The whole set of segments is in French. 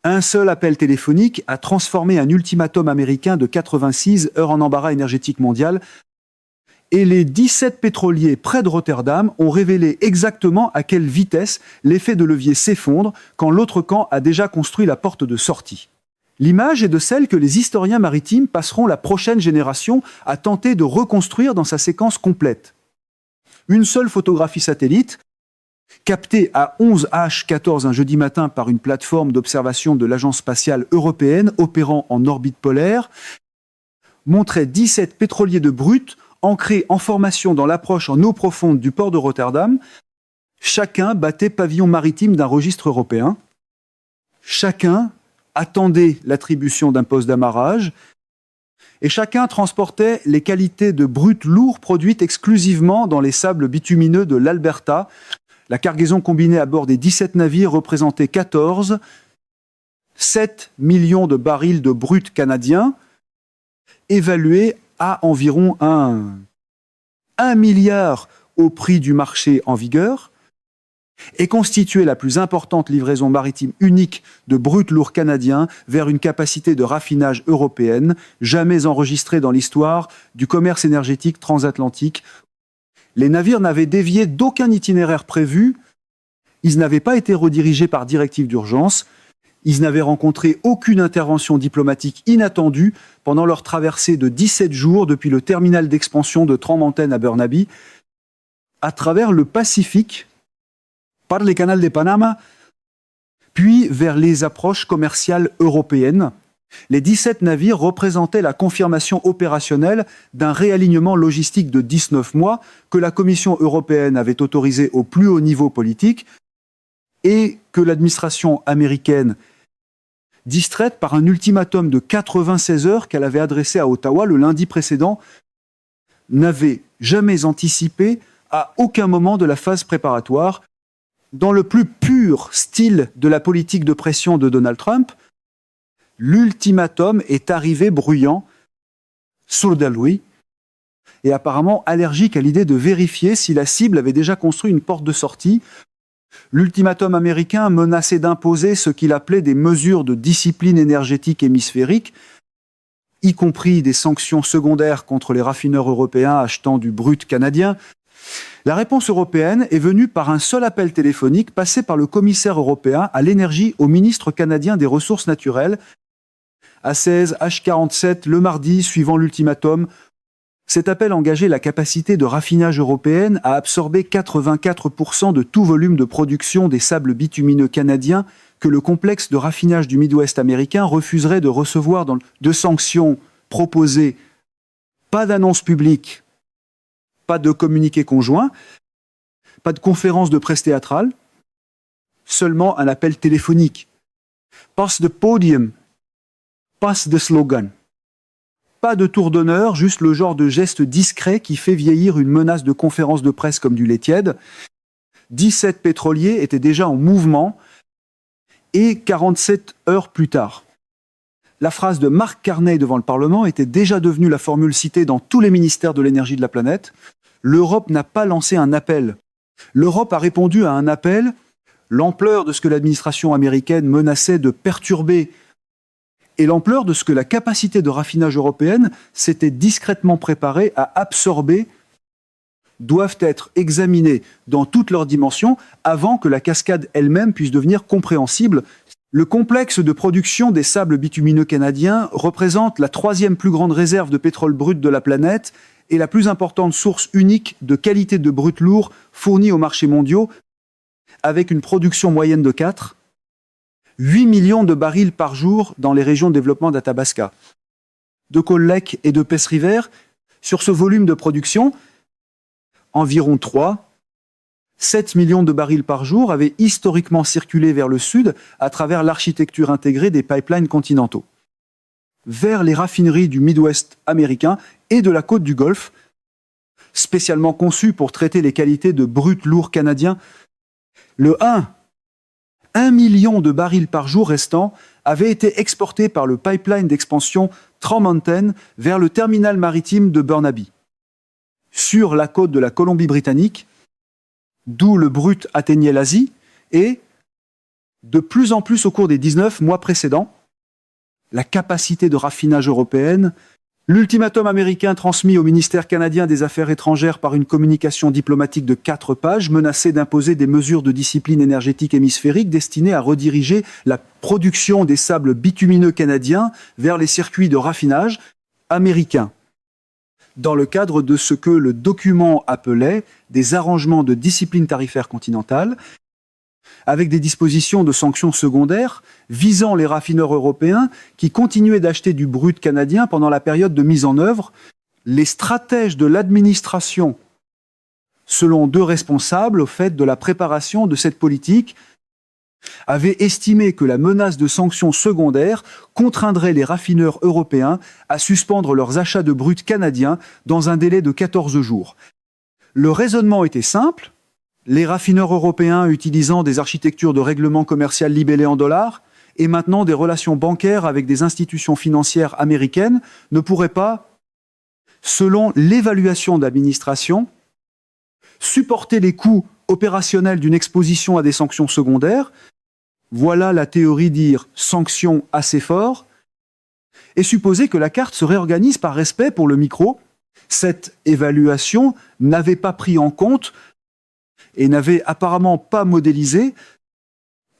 Un seul appel téléphonique a transformé un ultimatum américain de 86 heures en embarras énergétique mondial. Et les 17 pétroliers près de Rotterdam ont révélé exactement à quelle vitesse l'effet de levier s'effondre quand l'autre camp a déjà construit la porte de sortie. L'image est de celle que les historiens maritimes passeront la prochaine génération à tenter de reconstruire dans sa séquence complète. Une seule photographie satellite, captée à 11h14 un jeudi matin par une plateforme d'observation de l'Agence spatiale européenne opérant en orbite polaire, montrait 17 pétroliers de brut ancrés en formation dans l'approche en eau profonde du port de Rotterdam. Chacun battait pavillon maritime d'un registre européen. Chacun attendait l'attribution d'un poste d'amarrage. Et chacun transportait les qualités de brut lourd produites exclusivement dans les sables bitumineux de l'Alberta. La cargaison combinée à bord des 17 navires représentait 7 millions de barils de brut canadien, évalués à environ 1 milliard au prix du marché en vigueur, et constituait la plus importante livraison maritime unique de brut lourd canadien vers une capacité de raffinage européenne jamais enregistrée dans l'histoire du commerce énergétique transatlantique. Les navires n'avaient dévié d'aucun itinéraire prévu, ils n'avaient pas été redirigés par directive d'urgence, ils n'avaient rencontré aucune intervention diplomatique inattendue pendant leur traversée de 17 jours depuis le terminal d'expansion de Tremonten à Burnaby, à travers le Pacifique, par les canals de Panama, puis vers les approches commerciales européennes. Les 17 navires représentaient la confirmation opérationnelle d'un réalignement logistique de 19 mois que la Commission européenne avait autorisé au plus haut niveau politique et que l'administration américaine, distraite par un ultimatum de 96 heures qu'elle avait adressé à Ottawa le lundi précédent, n'avait jamais anticipé à aucun moment de la phase préparatoire. Dans le plus pur style de la politique de pression de Donald Trump, l'ultimatum est arrivé bruyant, sourd à lui, et apparemment allergique à l'idée de vérifier si la cible avait déjà construit une porte de sortie. L'ultimatum américain menaçait d'imposer ce qu'il appelait des mesures de discipline énergétique hémisphérique, y compris des sanctions secondaires contre les raffineurs européens achetant du brut canadien. La réponse européenne est venue par un seul appel téléphonique passé par le commissaire européen à l'énergie au ministre canadien des Ressources naturelles, à 16h47 le mardi suivant l'ultimatum. Cet appel engageait la capacité de raffinage européenne à absorber 84% de tout volume de production des sables bitumineux canadiens que le complexe de raffinage du Midwest américain refuserait de recevoir de sanctions proposées. Pas d'annonce publique, pas de communiqué conjoint, pas de conférence de presse théâtrale, seulement un appel téléphonique. Passe de podium, passe de slogan. Pas de tour d'honneur, juste le genre de geste discret qui fait vieillir une menace de conférence de presse comme du lait tiède. 17 pétroliers étaient déjà en mouvement et 47 heures plus tard. La phrase de Mark Carney devant le Parlement était déjà devenue la formule citée dans tous les ministères de l'énergie de la planète. L'Europe n'a pas lancé un appel. L'Europe a répondu à un appel. L'ampleur de ce que l'administration américaine menaçait de perturber et l'ampleur de ce que la capacité de raffinage européenne s'était discrètement préparée à absorber doivent être examinées dans toutes leurs dimensions avant que la cascade elle-même puisse devenir compréhensible. Le complexe de production des sables bitumineux canadiens représente la 3e plus grande réserve de pétrole brut de la planète et la plus importante source unique de qualité de brut lourd fournie aux marchés mondiaux, avec une production moyenne de 8 millions de barils par jour dans les régions de développement d'Athabasca, de Cold Lake et de Peace River. Sur ce volume de production, environ 7 millions de barils par jour avaient historiquement circulé vers le sud à travers l'architecture intégrée des pipelines continentaux, vers les raffineries du Midwest américain et de la côte du Golfe, spécialement conçues pour traiter les qualités de brut lourd canadien. Le 1 million de barils par jour restants avaient été exportés par le pipeline d'expansion Tremonten vers le terminal maritime de Burnaby, sur la côte de la Colombie-Britannique, d'où le brut atteignait l'Asie, et De plus en plus au cours des 19 mois précédents, la capacité de raffinage européenne, l'ultimatum américain transmis au ministère canadien des Affaires étrangères par une communication diplomatique de 4 pages menaçait d'imposer des mesures de discipline énergétique hémisphérique destinées à rediriger la production des sables bitumineux canadiens vers les circuits de raffinage américains, dans le cadre de ce que le document appelait des arrangements de discipline tarifaire continentale, avec des dispositions de sanctions secondaires visant les raffineurs européens qui continuaient d'acheter du brut canadien pendant la période de mise en œuvre. Les stratèges de l'administration, selon 2 responsables au fait de la préparation de cette politique, avaient estimé que la menace de sanctions secondaires contraindrait les raffineurs européens à suspendre leurs achats de brut canadiens dans un délai de 14 jours. Le raisonnement était simple. Les raffineurs européens utilisant des architectures de règlement commercial libellées en dollars et maintenant des relations bancaires avec des institutions financières américaines ne pourraient pas, selon l'évaluation d'administration, supporter les coûts opérationnels d'une exposition à des sanctions secondaires. Voilà la théorie dire sanctions assez fort et supposer que la carte se réorganise par respect pour le micro. Cette évaluation n'avait pas pris en compte et n'avait apparemment pas modélisé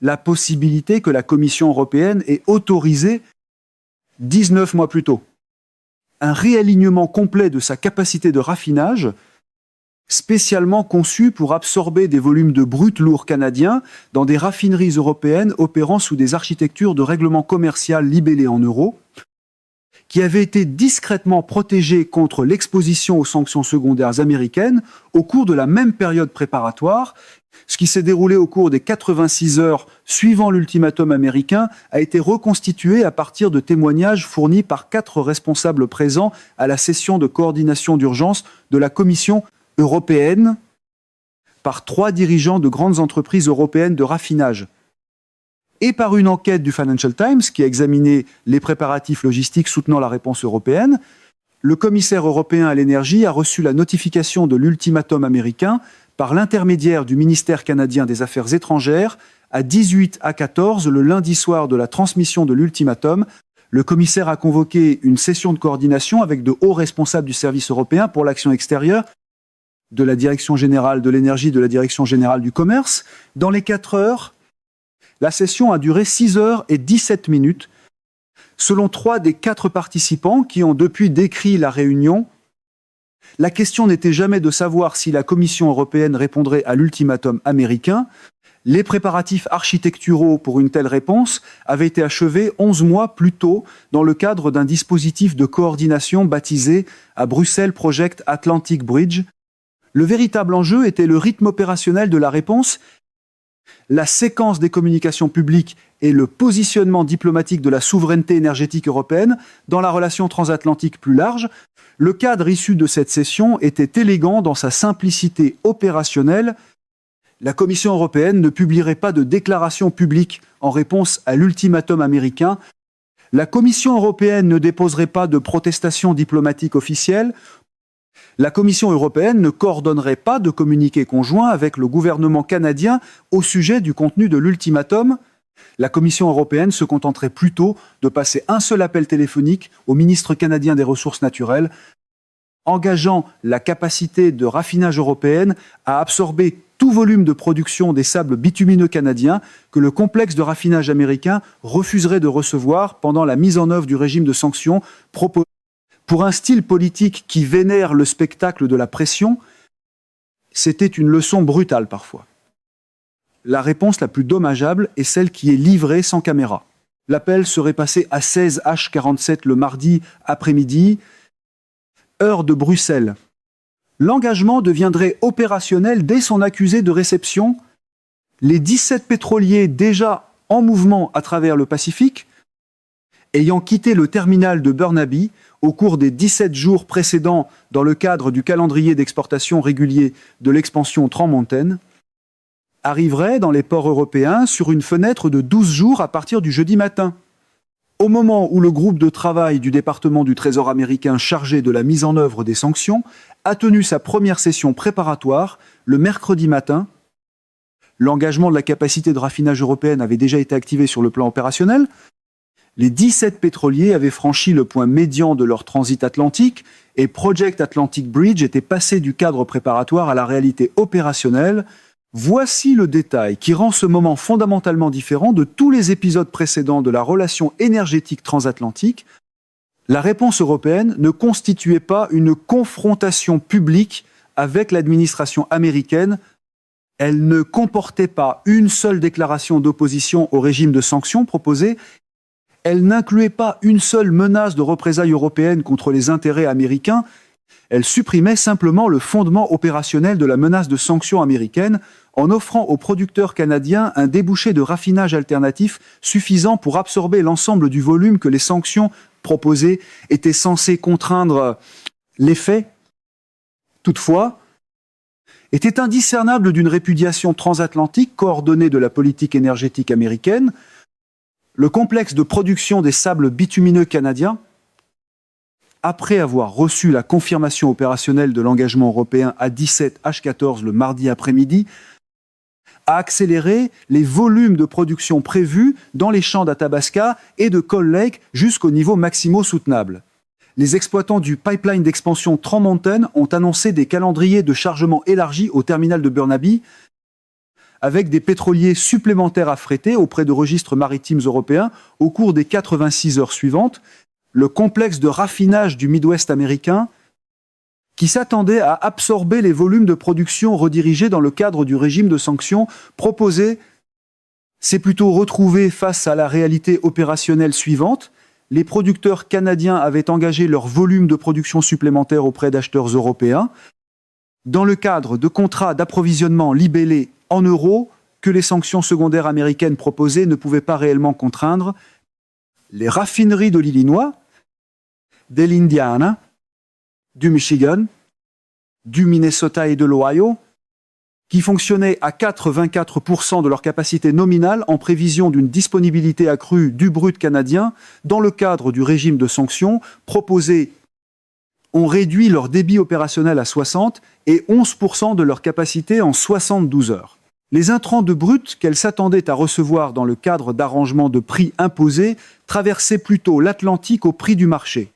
la possibilité que la Commission européenne ait autorisé 19 mois plus tôt un réalignement complet de sa capacité de raffinage, spécialement conçu pour absorber des volumes de brut lourd canadiens dans des raffineries européennes opérant sous des architectures de règlement commercial libellées en euros, qui avaient été discrètement protégées contre l'exposition aux sanctions secondaires américaines au cours de la même période préparatoire. Ce qui s'est déroulé au cours des 86 heures suivant l'ultimatum américain a été reconstitué à partir de témoignages fournis par 4 responsables présents à la session de coordination d'urgence de la Commission européenne par 3 dirigeants de grandes entreprises européennes de raffinage et par une enquête du Financial Times qui a examiné les préparatifs logistiques soutenant la réponse européenne. Le commissaire européen à l'énergie a reçu la notification de l'ultimatum américain par l'intermédiaire du ministère canadien des Affaires étrangères à 18 à 14 le lundi soir de la transmission de l'ultimatum. Le commissaire a convoqué une session de coordination avec de hauts responsables du service européen pour l'action extérieure, de la Direction générale de l'énergie, de la Direction générale du commerce. Dans les 4 heures, la session a duré 6 heures et 17 minutes, selon 3 des 4 participants qui ont depuis décrit la réunion. La question n'était jamais de savoir si la Commission européenne répondrait à l'ultimatum américain. Les préparatifs architecturaux pour une telle réponse avaient été achevés 11 mois plus tôt dans le cadre d'un dispositif de coordination baptisé à Bruxelles Project Atlantic Bridge. Le véritable enjeu était le rythme opérationnel de la réponse, la séquence des communications publiques et le positionnement diplomatique de la souveraineté énergétique européenne dans la relation transatlantique plus large. Le cadre issu de cette session était élégant dans sa simplicité opérationnelle. La Commission européenne ne publierait pas de déclaration publique en réponse à l'ultimatum américain. La Commission européenne ne déposerait pas de protestation diplomatique officielle. La Commission européenne ne coordonnerait pas de communiqué conjoint avec le gouvernement canadien au sujet du contenu de l'ultimatum. La Commission européenne se contenterait plutôt de passer un seul appel téléphonique au ministre canadien des Ressources naturelles, engageant la capacité de raffinage européenne à absorber tout volume de production des sables bitumineux canadiens que le complexe de raffinage américain refuserait de recevoir pendant la mise en œuvre du régime de sanctions proposé. Pour un style politique qui vénère le spectacle de la pression, c'était une leçon brutale parfois. La réponse la plus dommageable est celle qui est livrée sans caméra. L'appel serait passé à 16h47 le mardi après-midi, heure de Bruxelles. L'engagement deviendrait opérationnel dès son accusé de réception. Les 17 pétroliers déjà en mouvement à travers le Pacifique, ayant quitté le terminal de Burnaby au cours des 17 jours précédents dans le cadre du calendrier d'exportation régulier de l'expansion Trans Mountain, arriveraient dans les ports européens sur une fenêtre de 12 jours à partir du jeudi matin. Au moment où le groupe de travail du département du Trésor américain chargé de la mise en œuvre des sanctions a tenu sa première session préparatoire le mercredi matin, L'engagement de la capacité de raffinage européenne avait déjà été activé sur le plan opérationnel. Les 17 pétroliers avaient franchi le point médian de leur transit atlantique et Project Atlantic Bridge était passé du cadre préparatoire à la réalité opérationnelle. Voici le détail qui rend ce moment fondamentalement différent de tous les épisodes précédents de la relation énergétique transatlantique. La réponse européenne ne constituait pas une confrontation publique avec l'administration américaine. Elle ne comportait pas une seule déclaration d'opposition au régime de sanctions proposé. Elle n'incluait pas une seule menace de représailles européennes contre les intérêts américains. Elle supprimait simplement le fondement opérationnel de la menace de sanctions américaines en offrant aux producteurs canadiens un débouché de raffinage alternatif suffisant pour absorber l'ensemble du volume que les sanctions proposées étaient censées contraindre. L'effet, toutefois, était indiscernable d'une répudiation transatlantique coordonnée de la politique énergétique américaine. Le complexe de production des sables bitumineux canadiens, après avoir reçu la confirmation opérationnelle de l'engagement européen A17H14 le mardi après-midi, a accéléré les volumes de production prévus dans les champs d'Athabasca et de Cold Lake jusqu'au niveau maximaux soutenable. Les exploitants du pipeline d'expansion Trans-Mountain ont annoncé des calendriers de chargement élargis au terminal de Burnaby, avec des pétroliers supplémentaires à fréter auprès de registres maritimes européens au cours des 86 heures suivantes. Le complexe de raffinage du Midwest américain, qui s'attendait à absorber les volumes de production redirigés dans le cadre du régime de sanctions proposé, s'est plutôt retrouvé face à la réalité opérationnelle suivante. Les producteurs canadiens avaient engagé leur volume de production supplémentaire auprès d'acheteurs européens, dans le cadre de contrats d'approvisionnement libellés en euros que les sanctions secondaires américaines proposées ne pouvaient pas réellement contraindre. Les raffineries de l'Illinois, de l'Indiana, du Michigan, du Minnesota et de l'Ohio, qui fonctionnaient à 84% de leur capacité nominale en prévision d'une disponibilité accrue du brut canadien, dans le cadre du régime de sanctions proposé, ont réduit leur débit opérationnel à 60 et 11% de leur capacité en 72 heures. Les intrants de brut qu'elles s'attendaient à recevoir dans le cadre d'arrangements de prix imposés traversaient plutôt l'Atlantique au prix du marché.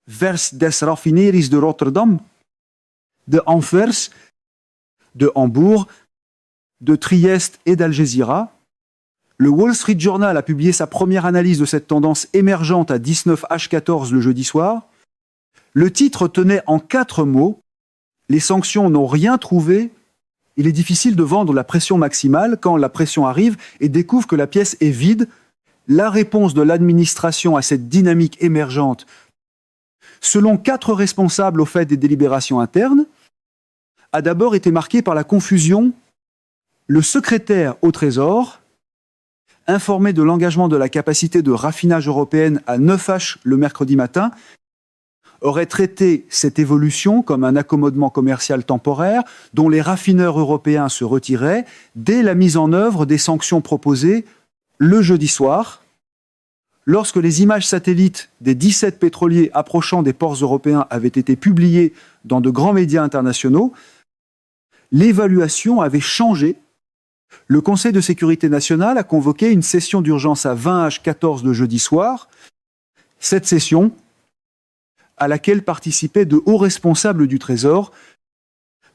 Vers des Raffineries de Rotterdam, de Anvers, de Hambourg, de Trieste et d'Algésiras. Le Wall Street Journal a publié sa première analyse de cette tendance émergente à 19H14 le jeudi soir. Le titre tenait en 4 mots « Les sanctions n'ont rien trouvé ». Il est difficile de vendre la pression maximale quand la pression arrive et découvre que la pièce est vide. La réponse de l'administration à cette dynamique émergente, selon 4 responsables au fait des délibérations internes, a d'abord été marquée par la confusion. Le secrétaire au Trésor, informé de l'engagement de la capacité de raffinage européenne à 9H le mercredi matin, aurait traité cette évolution comme un accommodement commercial temporaire dont les raffineurs européens se retiraient dès la mise en œuvre des sanctions proposées le jeudi soir, lorsque les images satellites des 17 pétroliers approchant des ports européens avaient été publiées dans de grands médias internationaux. L'évaluation avait changé. Le Conseil de sécurité nationale a convoqué une session d'urgence à 20H14 le jeudi soir. Cette session, à laquelle participaient de hauts responsables du Trésor,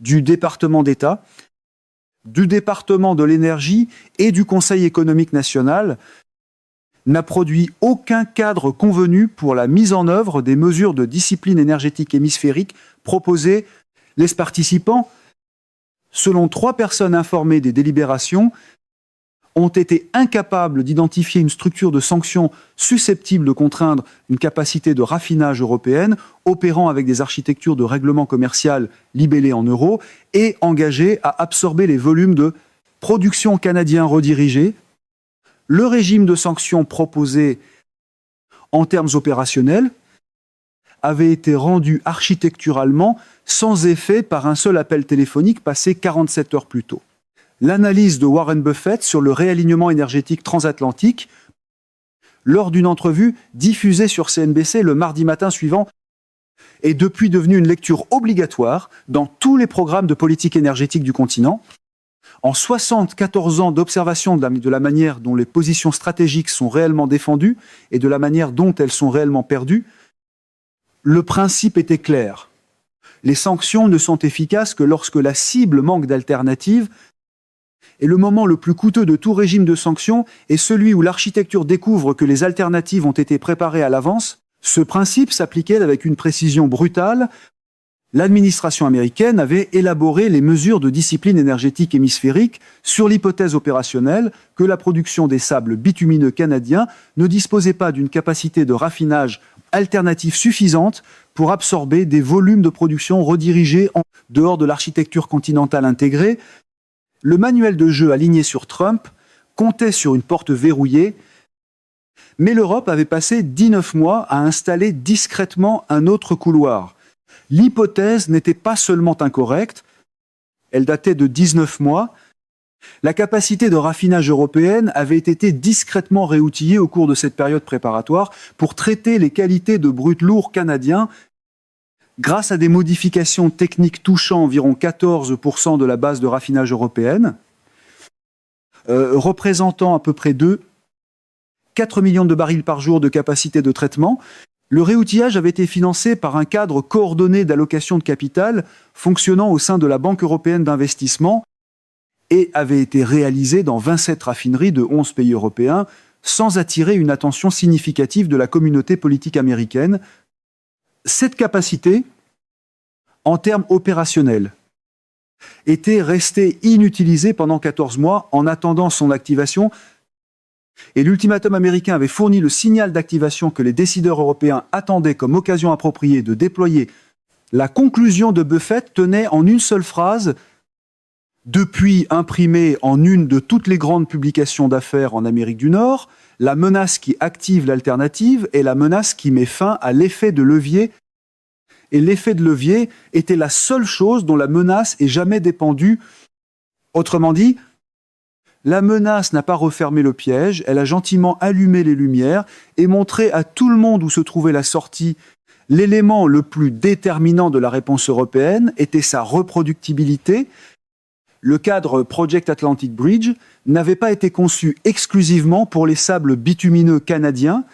du département d'État, du département de l'énergie et du Conseil économique national, n'a produit aucun cadre convenu pour la mise en œuvre des mesures de discipline énergétique hémisphérique proposées. Les participants, selon 3 personnes informées des délibérations, ont été incapables d'identifier une structure de sanctions susceptible de contraindre une capacité de raffinage européenne, opérant avec des architectures de règlement commercial libellées en euros et engagées à absorber les volumes de production canadien redirigés. Le régime de sanctions proposé en termes opérationnels avait été rendu architecturalement sans effet par un seul appel téléphonique passé 47 heures plus tôt. L'analyse de Warren Buffett sur le réalignement énergétique transatlantique, lors d'une entrevue diffusée sur CNBC le mardi matin suivant, est depuis devenue une lecture obligatoire dans tous les programmes de politique énergétique du continent. En 74 ans d'observation de la manière dont les positions stratégiques sont réellement défendues et de la manière dont elles sont réellement perdues, le principe était clair. Les sanctions ne sont efficaces que lorsque la cible manque d'alternative, et le moment le plus coûteux de tout régime de sanctions est celui où l'architecture découvre que les alternatives ont été préparées à l'avance. Ce principe s'appliquait avec une précision brutale. L'administration américaine avait élaboré les mesures de discipline énergétique hémisphérique sur l'hypothèse opérationnelle que la production des sables bitumineux canadiens ne disposait pas d'une capacité de raffinage alternative suffisante pour absorber des volumes de production redirigés en dehors de l'architecture continentale intégrée. Le manuel de jeu aligné sur Trump comptait sur une porte verrouillée, mais l'Europe avait passé 19 mois à installer discrètement un autre couloir. L'hypothèse n'était pas seulement incorrecte, elle datait de 19 mois. La capacité de raffinage européenne avait été discrètement réoutillée au cours de cette période préparatoire pour traiter les qualités de brut lourd canadien grâce à des modifications techniques touchant environ 14% de la base de raffinage européenne, représentant à peu près 4 millions de barils par jour de capacité de traitement. Le réoutillage avait été financé par un cadre coordonné d'allocation de capital fonctionnant au sein de la Banque européenne d'investissement et avait été réalisé dans 27 raffineries de 11 pays européens sans attirer une attention significative de la communauté politique américaine. Cette capacité, en termes opérationnels, était restée inutilisée pendant 14 mois en attendant son activation, et l'ultimatum américain avait fourni le signal d'activation que les décideurs européens attendaient comme occasion appropriée de déployer. La conclusion de Buffett tenait en une seule phrase, depuis imprimée en une de toutes les grandes publications d'affaires en Amérique du Nord, la menace qui active l'alternative est la menace qui met fin à l'effet de levier. Et l'effet de levier était la seule chose dont la menace ait jamais dépendu. Autrement dit, la menace n'a pas refermé le piège, elle a gentiment allumé les lumières et montré à tout le monde où se trouvait la sortie. L'élément le plus déterminant de la réponse européenne était sa reproductibilité. Le cadre Project Atlantic Bridge n'avait pas été conçu exclusivement pour les sables bitumineux canadiens.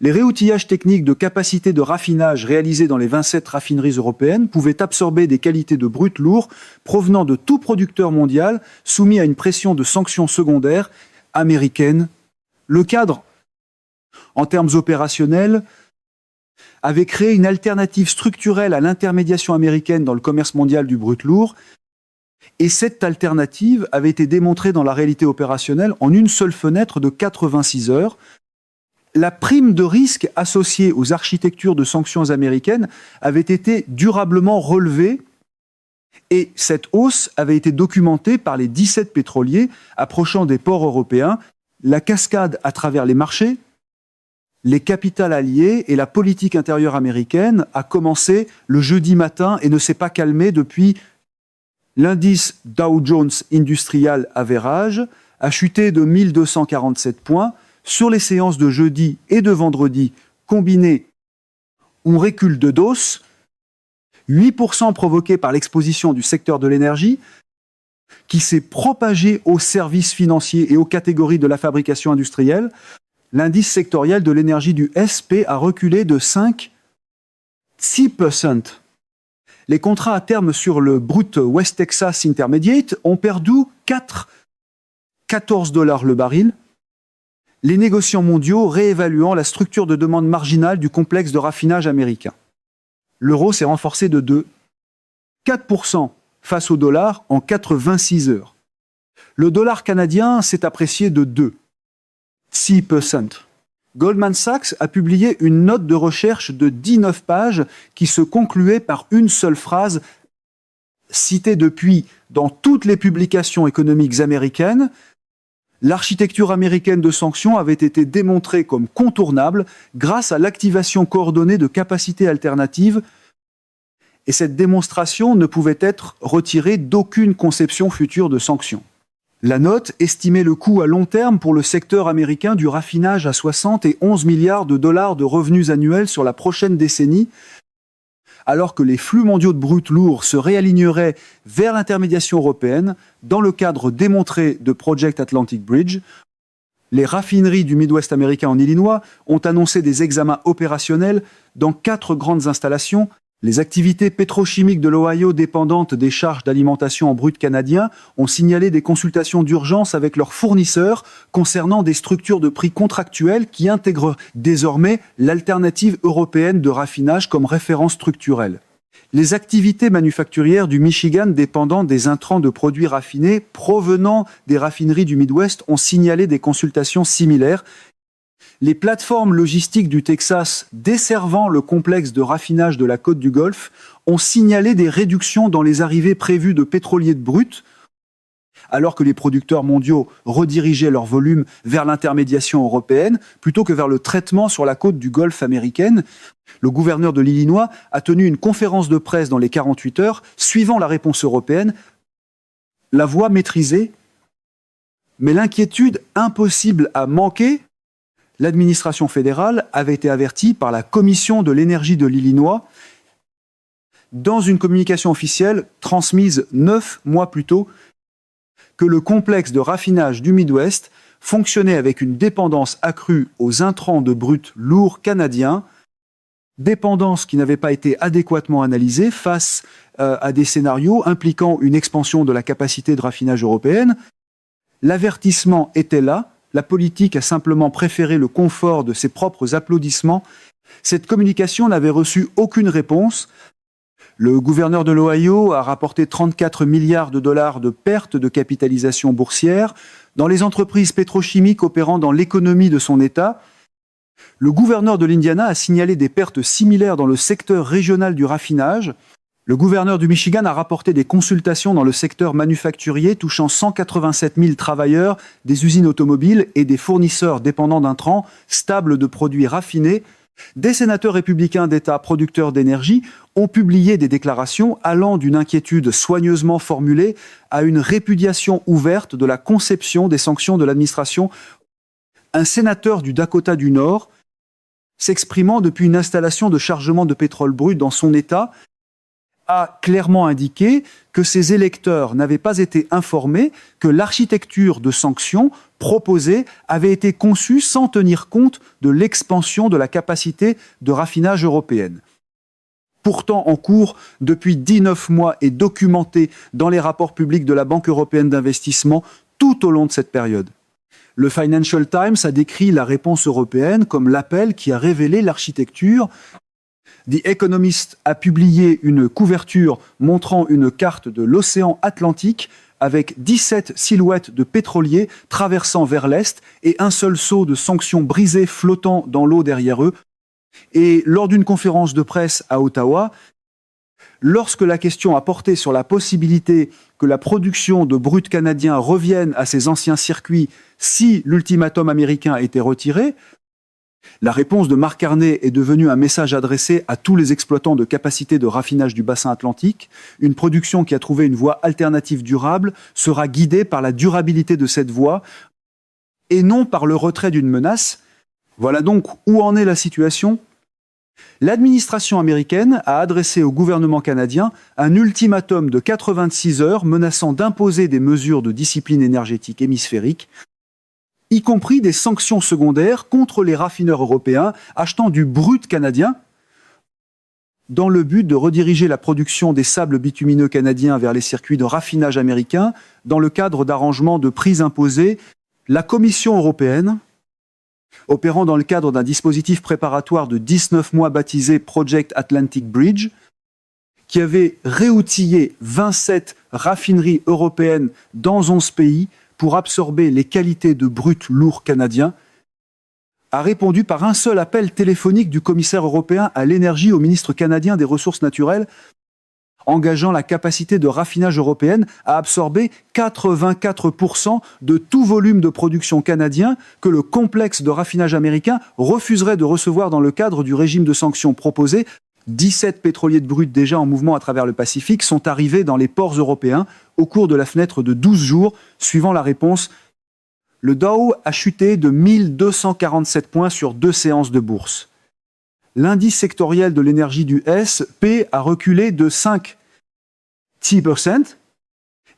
Les réoutillages techniques de capacité de raffinage réalisés dans les 27 raffineries européennes pouvaient absorber des qualités de brut lourd provenant de tout producteur mondial soumis à une pression de sanctions secondaires américaines. Le cadre, en termes opérationnels, avait créé une alternative structurelle à l'intermédiation américaine dans le commerce mondial du brut lourd, et cette alternative avait été démontrée dans la réalité opérationnelle en une seule fenêtre de 86 heures. La prime de risque associée aux architectures de sanctions américaines avait été durablement relevée et cette hausse avait été documentée par les 17 pétroliers approchant des ports européens. La cascade à travers les marchés, les capitales alliées et la politique intérieure américaine a commencé le jeudi matin et ne s'est pas calmée depuis. L'indice Dow Jones Industrial Average a chuté de 1247 points. Sur les séances de jeudi et de vendredi combinées, on recule de doses, 8% provoqués par l'exposition du secteur de l'énergie, qui s'est propagé aux services financiers et aux catégories de la fabrication industrielle. L'indice sectoriel de l'énergie du SP a reculé de 6%. Les contrats à terme sur le brut West Texas Intermediate ont perdu 14 $ le baril. Les négociants mondiaux réévaluant la structure de demande marginale du complexe de raffinage américain. L'euro s'est renforcé de 4% face au dollar en 86 heures. Le dollar canadien s'est apprécié de 6%. Goldman Sachs a publié une note de recherche de 19 pages qui se concluait par une seule phrase, citée depuis dans toutes les publications économiques américaines. L'architecture américaine de sanctions avait été démontrée comme contournable grâce à l'activation coordonnée de capacités alternatives, et cette démonstration ne pouvait être retirée d'aucune conception future de sanctions. La note estimait le coût à long terme pour le secteur américain du raffinage à 71 milliards de dollars de revenus annuels sur la prochaine décennie, alors que les flux mondiaux de brut lourd se réaligneraient vers l'intermédiation européenne dans le cadre démontré de Project Atlantic Bridge. Les raffineries du Midwest américain en Illinois ont annoncé des examens opérationnels dans 4 grandes installations. Les activités pétrochimiques de l'Ohio dépendantes des charges d'alimentation en brut canadien ont signalé des consultations d'urgence avec leurs fournisseurs concernant des structures de prix contractuelles qui intègrent désormais l'alternative européenne de raffinage comme référence structurelle. Les activités manufacturières du Michigan dépendant des intrants de produits raffinés provenant des raffineries du Midwest ont signalé des consultations similaires. Les plateformes logistiques du Texas desservant le complexe de raffinage de la côte du Golfe ont signalé des réductions dans les arrivées prévues de pétroliers de brut, alors que les producteurs mondiaux redirigeaient leur volume vers l'intermédiation européenne plutôt que vers le traitement sur la côte du Golfe américaine. Le gouverneur de l'Illinois a tenu une conférence de presse dans les 48 heures, suivant la réponse européenne, la voie maîtrisée, mais l'inquiétude impossible à manquer. L'administration fédérale avait été avertie par la Commission de l'énergie de l'Illinois dans une communication officielle transmise 9 mois plus tôt que le complexe de raffinage du Midwest fonctionnait avec une dépendance accrue aux intrants de brut lourd canadiens, dépendance qui n'avait pas été adéquatement analysée face à des scénarios impliquant une expansion de la capacité de raffinage européenne. L'avertissement était là. La politique a simplement préféré le confort de ses propres applaudissements. Cette communication n'avait reçu aucune réponse. Le gouverneur de l'Ohio a rapporté 34 milliards de dollars de pertes de capitalisation boursière dans les entreprises pétrochimiques opérant dans l'économie de son État. Le gouverneur de l'Indiana a signalé des pertes similaires dans le secteur régional du raffinage. Le gouverneur du Michigan a rapporté des consultations dans le secteur manufacturier touchant 187 000 travailleurs des usines automobiles et des fournisseurs dépendants d'intrants stables de produits raffinés. Des sénateurs républicains d'État producteurs d'énergie ont publié des déclarations allant d'une inquiétude soigneusement formulée à une répudiation ouverte de la conception des sanctions de l'administration. Un sénateur du Dakota du Nord, s'exprimant depuis une installation de chargement de pétrole brut dans son État, a clairement indiqué que ses électeurs n'avaient pas été informés que l'architecture de sanctions proposée avait été conçue sans tenir compte de l'expansion de la capacité de raffinage européenne. Pourtant en cours depuis 19 mois et documenté dans les rapports publics de la Banque européenne d'investissement tout au long de cette période. Le Financial Times a décrit la réponse européenne comme l'appel qui a révélé l'architecture. The Economist a publié une couverture montrant une carte de l'océan Atlantique avec 17 silhouettes de pétroliers traversant vers l'est et un seul seau de sanctions brisées flottant dans l'eau derrière eux. Et lors d'une conférence de presse à Ottawa, lorsque la question a porté sur la possibilité que la production de brut canadien revienne à ses anciens circuits si l'ultimatum américain était retiré, la réponse de Mark Carney est devenue un message adressé à tous les exploitants de capacité de raffinage du bassin atlantique. Une production qui a trouvé une voie alternative durable sera guidée par la durabilité de cette voie et non par le retrait d'une menace. Voilà donc où en est la situation. L'administration américaine a adressé au gouvernement canadien un ultimatum de 86 heures menaçant d'imposer des mesures de discipline énergétique hémisphérique, y compris des sanctions secondaires contre les raffineurs européens achetant du brut canadien, dans le but de rediriger la production des sables bitumineux canadiens vers les circuits de raffinage américains dans le cadre d'arrangements de prix imposés. La Commission européenne, opérant dans le cadre d'un dispositif préparatoire de 19 mois baptisé Project Atlantic Bridge, qui avait réoutillé 27 raffineries européennes dans 11 pays pour absorber les qualités de brut lourd canadien, a répondu par un seul appel téléphonique du commissaire européen à l'énergie au ministre canadien des Ressources naturelles, engageant la capacité de raffinage européenne à absorber 84% de tout volume de production canadien que le complexe de raffinage américain refuserait de recevoir dans le cadre du régime de sanctions proposé. 17 pétroliers de brut déjà en mouvement à travers le Pacifique sont arrivés dans les ports européens au cours de la fenêtre de 12 jours suivant la réponse. Le Dow a chuté de 1247 points sur 2 séances de bourse. l'indice sectoriel de l'énergie du S&P a reculé de 5%.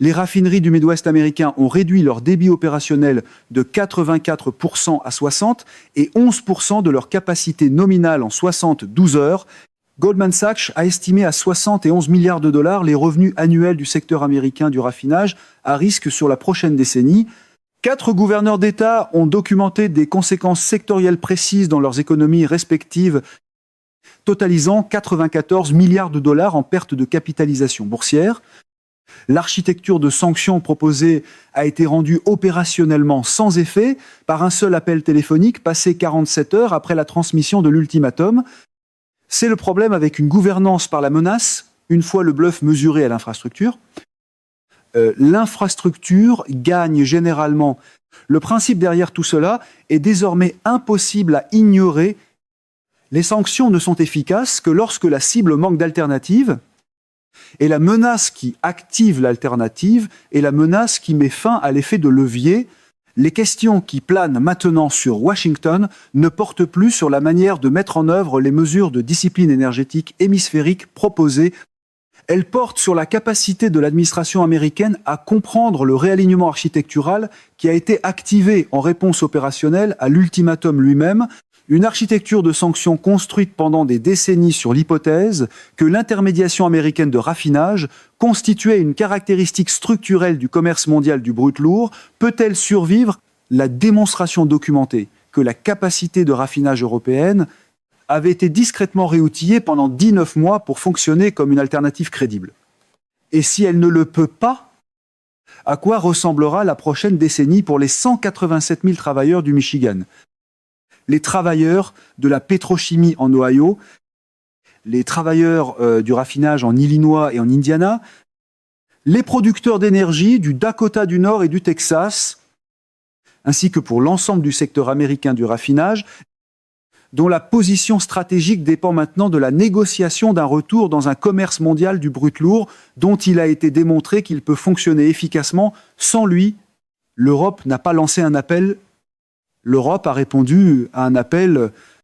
Les raffineries du Midwest américain ont réduit leur débit opérationnel de 84% à 60% et 11% de leur capacité nominale en 72 heures. Goldman Sachs a estimé à 71 milliards de dollars les revenus annuels du secteur américain du raffinage à risque sur la prochaine décennie. 4 gouverneurs d'État ont documenté des conséquences sectorielles précises dans leurs économies respectives, totalisant 94 milliards de dollars en perte de capitalisation boursière. L'architecture de sanctions proposée a été rendue opérationnellement sans effet par un seul appel téléphonique passé 47 heures après la transmission de l'ultimatum. C'est le problème avec une gouvernance par la menace, une fois le bluff mesuré à l'infrastructure. L'infrastructure gagne généralement. Le principe derrière tout cela est désormais impossible à ignorer. Les sanctions ne sont efficaces que lorsque la cible manque d'alternative, et la menace qui active l'alternative est la menace qui met fin à l'effet de levier. Les questions qui planent maintenant sur Washington ne portent plus sur la manière de mettre en œuvre les mesures de discipline énergétique hémisphérique proposées. Elles portent sur la capacité de l'administration américaine à comprendre le réalignement architectural qui a été activé en réponse opérationnelle à l'ultimatum lui-même. Une architecture de sanctions construite pendant des décennies sur l'hypothèse que l'intermédiation américaine de raffinage constituait une caractéristique structurelle du commerce mondial du brut lourd, peut-elle survivre? La démonstration documentée que la capacité de raffinage européenne avait été discrètement réoutillée pendant 19 mois pour fonctionner comme une alternative crédible. Et si elle ne le peut pas, à quoi ressemblera la prochaine décennie pour les 187 000 travailleurs du Michigan? Les travailleurs de la pétrochimie en Ohio, les travailleurs du raffinage en Illinois et en Indiana, les producteurs d'énergie du Dakota du Nord et du Texas, ainsi que pour l'ensemble du secteur américain du raffinage, dont la position stratégique dépend maintenant de la négociation d'un retour dans un commerce mondial du brut lourd, dont il a été démontré qu'il peut fonctionner efficacement. Sans lui, l'Europe n'a pas lancé un appel. L'Europe a répondu à un appel